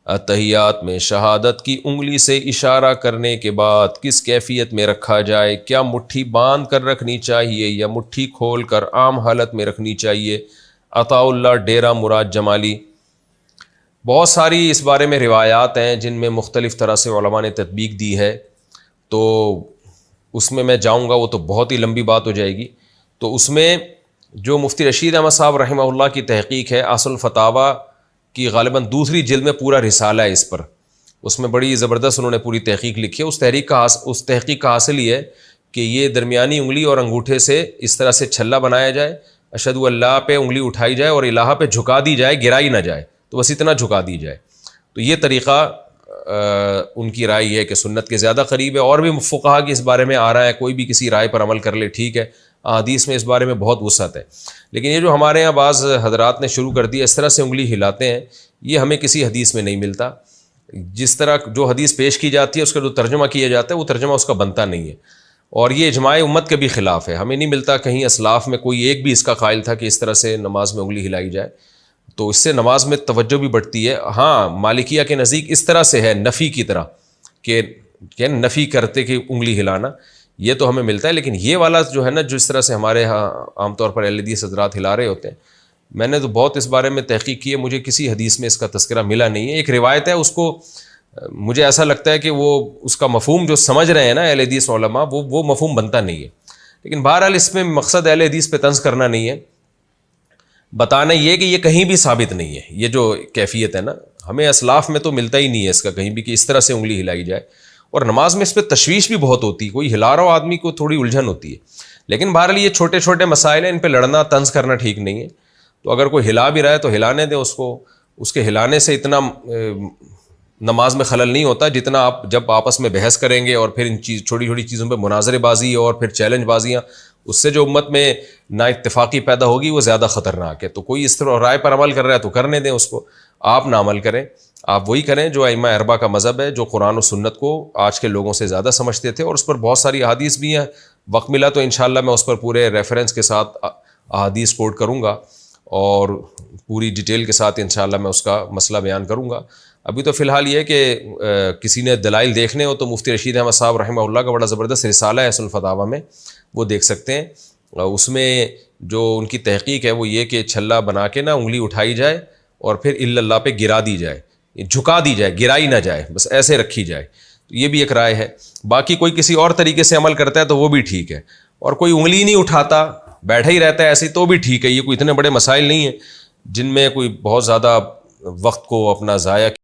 اتحیات میں شہادت کی انگلی سے اشارہ کرنے کے بعد کس کیفیت میں رکھا جائے؟ کیا مٹھی باندھ کر رکھنی چاہیے یا مٹھی کھول کر عام حالت میں رکھنی چاہیے؟ عطا اللہ ڈیرہ مراد جمالی۔ بہت ساری اس بارے میں روایات ہیں جن میں مختلف طرح سے علماء نے تطبیق دی ہے، تو اس میں جاؤں گا وہ تو بہت ہی لمبی بات ہو جائے گی۔ تو اس میں جو مفتی رشید احمد صاحب رحمہ اللہ کی تحقیق ہے اصل الفتاوی کی، غالباً دوسری جلد میں پورا رسالہ ہے اس پر، اس میں بڑی زبردست انہوں نے پوری تحقیق لکھی ہے۔ اس تحقیق کا حاصل یہ ہے کہ یہ درمیانی انگلی اور انگوٹھے سے اس طرح سے چھلا بنایا جائے، اشہد اللہ پہ انگلی اٹھائی جائے اور الہ پہ جھکا دی جائے، گرائی نہ جائے، تو بس اتنا جھکا دی جائے۔ تو یہ طریقہ ان کی رائے ہے کہ سنت کے زیادہ قریب ہے، اور بھی فقہا کی اس بارے میں آ رہا ہے، کوئی بھی کسی رائے پر عمل کر لے ٹھیک ہے، حدیث میں اس بارے میں بہت وسعت ہے۔ لیکن یہ جو ہمارے یہاں بعض حضرات نے شروع کر دیا اس طرح سے انگلی ہلاتے ہیں، یہ ہمیں کسی حدیث میں نہیں ملتا۔ جس طرح جو حدیث پیش کی جاتی ہے اس کا جو ترجمہ کیا جاتا ہے وہ ترجمہ اس کا بنتا نہیں ہے، اور یہ اجماع امت کے بھی خلاف ہے۔ ہمیں نہیں ملتا کہیں اسلاف میں کوئی ایک بھی اس کا قائل تھا کہ اس طرح سے نماز میں انگلی ہلائی جائے، تو اس سے نماز میں توجہ بھی بڑھتی ہے۔ ہاں مالکیہ کے نزدیک اس طرح سے ہے نفی کی طرح کہ نفی کرتے کہ انگلی ہلانا، یہ تو ہمیں ملتا ہے۔ لیکن یہ والا جو ہے نا، جو اس طرح سے ہمارے ہاں عام طور پر اہل حدیث حضرات ہلا رہے ہوتے ہیں، میں نے تو بہت اس بارے میں تحقیق کی ہے، مجھے کسی حدیث میں اس کا تذکرہ ملا نہیں ہے۔ ایک روایت ہے، اس کو مجھے ایسا لگتا ہے کہ وہ اس کا مفہوم جو سمجھ رہے ہیں نا اہل حدیث علماء، وہ مفہوم بنتا نہیں ہے۔ لیکن بہرحال اس میں مقصد اہل حدیث پہ طنز کرنا نہیں ہے، بتانا یہ کہ یہ کہیں بھی ثابت نہیں ہے۔ یہ جو کیفیت ہے نا، ہمیں اسلاف میں تو ملتا ہی نہیں ہے اس کا کہیں بھی کہ اس طرح سے انگلی ہلائی جائے، اور نماز میں اس پہ تشویش بھی بہت ہوتی ہے، کوئی ہلا رہا ہو آدمی کو تھوڑی الجھن ہوتی ہے۔ لیکن بہرحال یہ چھوٹے چھوٹے مسائل ہیں، ان پہ لڑنا طنز کرنا ٹھیک نہیں ہے۔ تو اگر کوئی ہلا بھی رہا ہے تو ہلانے دیں اس کو، اس کے ہلانے سے اتنا نماز میں خلل نہیں ہوتا جتنا آپ جب آپس میں بحث کریں گے اور پھر ان چھوٹی چھوٹی چیزوں پہ مناظرے بازی اور پھر چیلنج بازیاں، اس سے جو امت میں نا اتفاقی پیدا ہوگی وہ زیادہ خطرناک ہے۔ تو کوئی اس طرح رائے پر عمل کر رہا ہے تو کرنے دیں اس کو، آپ نہ عمل کریں، آپ وہی کریں جو ائمہ اربعہ کا مذہب ہے، جو قرآن و سنت کو آج کے لوگوں سے زیادہ سمجھتے تھے، اور اس پر بہت ساری احادیث بھی ہیں۔ وقت ملا تو انشاءاللہ میں اس پر پورے ریفرنس کے ساتھ احادیث کوٹ کروں گا اور پوری ڈیٹیل کے ساتھ انشاءاللہ میں اس کا مسئلہ بیان کروں گا۔ ابھی تو فی الحال یہ ہے کہ کسی نے دلائل دیکھنے ہو تو مفتی رشید احمد صاحب رحمہ اللہ کا بڑا زبردست رسالہ ہے اصل الفتاوی میں، وہ دیکھ سکتے ہیں۔ اس میں جو ان کی تحقیق ہے وہ یہ کہ چھلا بنا کے نا انگلی اٹھائی جائے اور پھر الا اللہ پہ گرا دی جائے، جھکا دی جائے، گرائی نہ جائے، بس ایسے رکھی جائے۔ تو یہ بھی ایک رائے ہے۔ باقی کوئی کسی اور طریقے سے عمل کرتا ہے تو وہ بھی ٹھیک ہے، اور کوئی انگلی نہیں اٹھاتا بیٹھا ہی رہتا ہے ایسے تو بھی ٹھیک ہے۔ یہ کوئی اتنے بڑے مسائل نہیں ہیں جن میں کوئی بہت زیادہ وقت کو اپنا ضائع